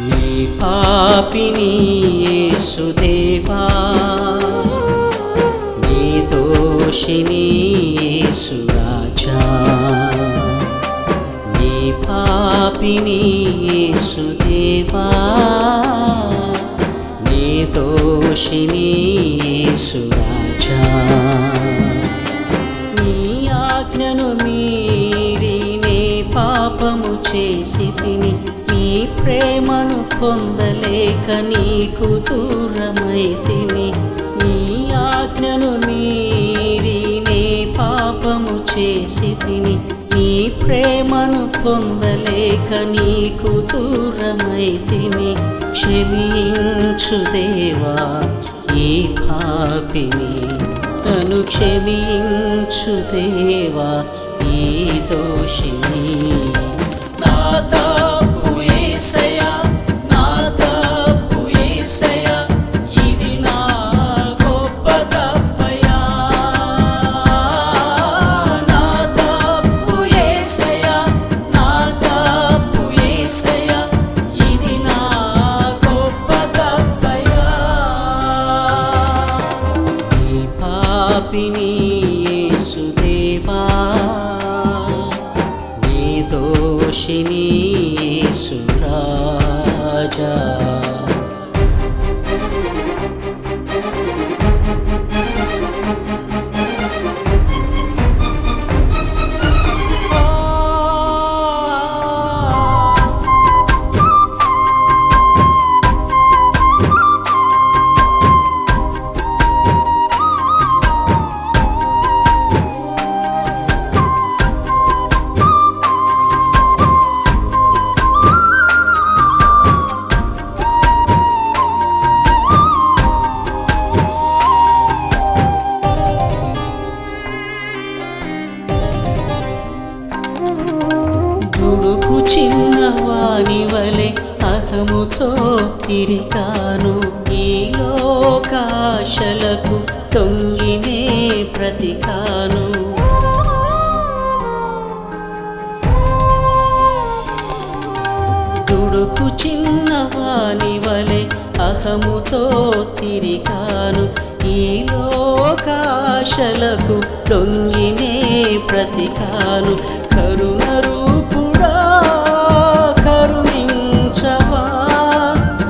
నీ పాపిని యేసుదేవా, నీ దోషిని యేసురాజా, నీ పాపిని యేసుదేవా, నీ దోషిని యేసురాజా. నీ ఆజ్ఞను మీరి నే పాపము చేసి తిని, నీ ప్రేమను పొందలేక నీకు దూరమైతిని. నీ ఆజ్ఞను మీరి నే పాపము చేసి తిని, నీ ప్రేమను పొందలేక నీకు దూరమైతిని. క్షమించు దేవా ఈ పాపిని, నన్ను క్షమించు దేవా ఈ దోషిని. నా తప్పు యేసయ్యా, నా తప్పు యేసయ్యా, ఇది నా గొప్ప తప్పయ్యా. నా తప్పు యేసయ్యా, నా తప్పు యేసయ్యా, ఇది నా గొప్ప తప్పయ్యా. నీ పాపిని యేసుదేవా, నీ దోషిని యేసురాజా. దుడుకు చిన్నవాని వలె అహముతో తిరిగాను, ఈ లోకాశలకు తొంగినే బ్రతికాను. దుడుకు చిన్నవాని వలె అహముతో తిరిగాను, ఈ లోకాశలకు తొంగినే బ్రతికాను. కరుణ రూపుడా కరుణించవా,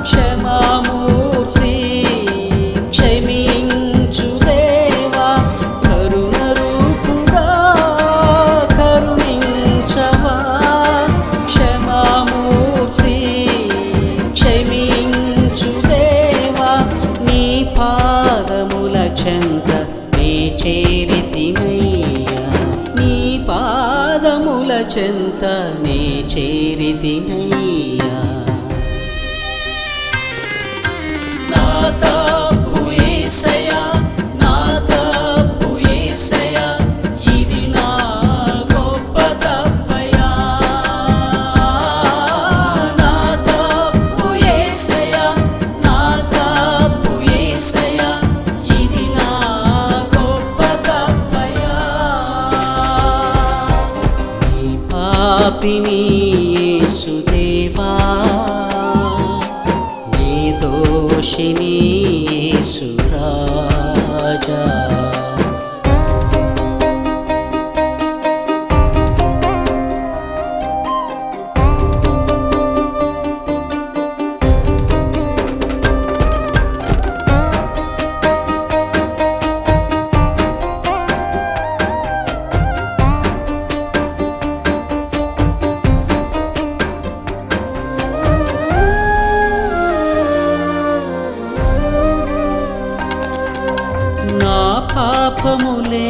క్షమామూర్తి క్షమించు దేవా. కరుణ రూపుడా కరుణించవా, క్షమామూర్తి క్షమించు దేవా. నీ పాదముల చెంత నే చేరితినయ్యా, నీ పాదముల చెంత నే చేరితినయ్యా. నా తప్పు యేసయ్యా, నా తప్పు యేసయ్యా, ఇది నా గొప్ప తప్పయ్యా. నా తప్పు యేసయ్యా, నా తప్పు యేసయ్యా, ఇది నా గొప్ప తప్పయ్యా. నీ పాపిని యేసుదేవా, నీ దోషిని యేసురాజా. నా పాపములే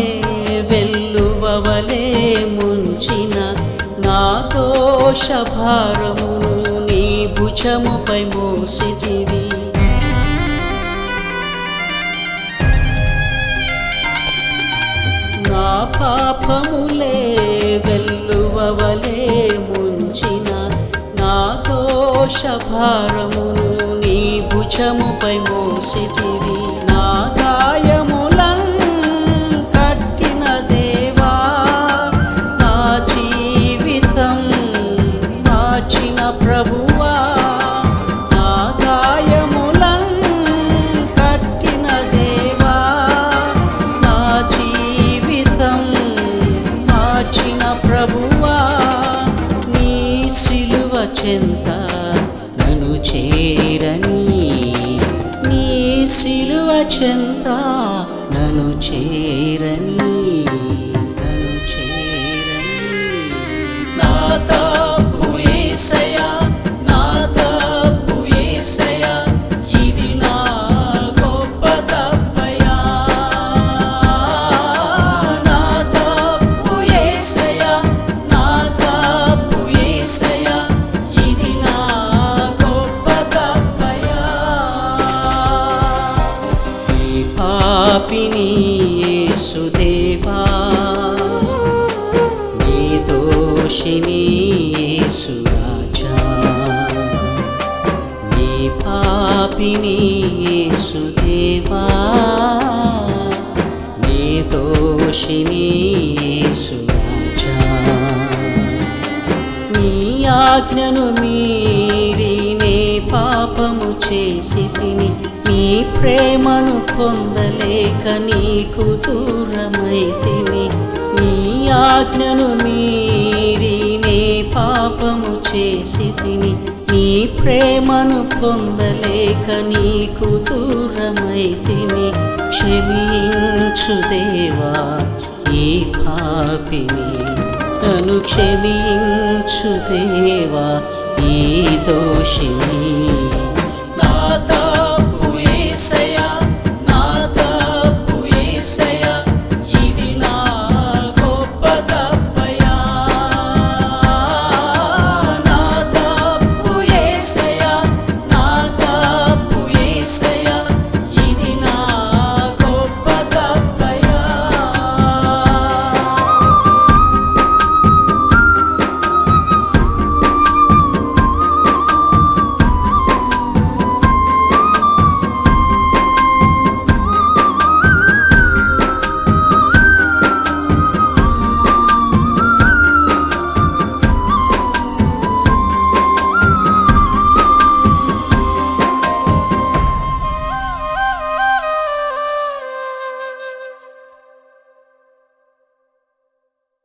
వెల్లువవలే ముంచిన, నా దోష భారమును నీ భుజముపై మోసితివి. నా పాపములే వెల్లువవలే ముంచిన, నా దోష భారమును నీ భుజముపై మోసితివి. నా గాయములన్ కట్టిన దేవా, నా జీవితం మార్చిన ప్రభువా, చెంత నన్ను చేరని, నీ సిలువ చెంత నన్ను చేరని, నన్ను చేరని. నా తప్పు యేసయ్యా, నా తప్పు యేసయ్యా, ఇది నా గొప్ప తప్పయ్యా. నా తప్పు యేసయ్యా, నా తప్పు యేసయ్యా, ఇది నా గొప్ప తప్పయ్యా. నీ పాపిని యేసుదేవా, నీ దోషిని యేసురాజా, నీ పాపిని యేసుదేవా, నీ దోషిని యేసురాజా. నీ ఆజ్ఞను మీరి నే పాపము చేసి తిని, నీ ప్రేమను పొందలేక నీకు దూరమైతిని. నీ ఆజ్ఞను మీరి నే పాపము చేసి తిని, నీ ప్రేమను పొందలేక నీకు దూరమైతిని. క్షమించు దేవా ఈ పాపిని, నన్ను క్షమించు దేవా ఈ దోషిని.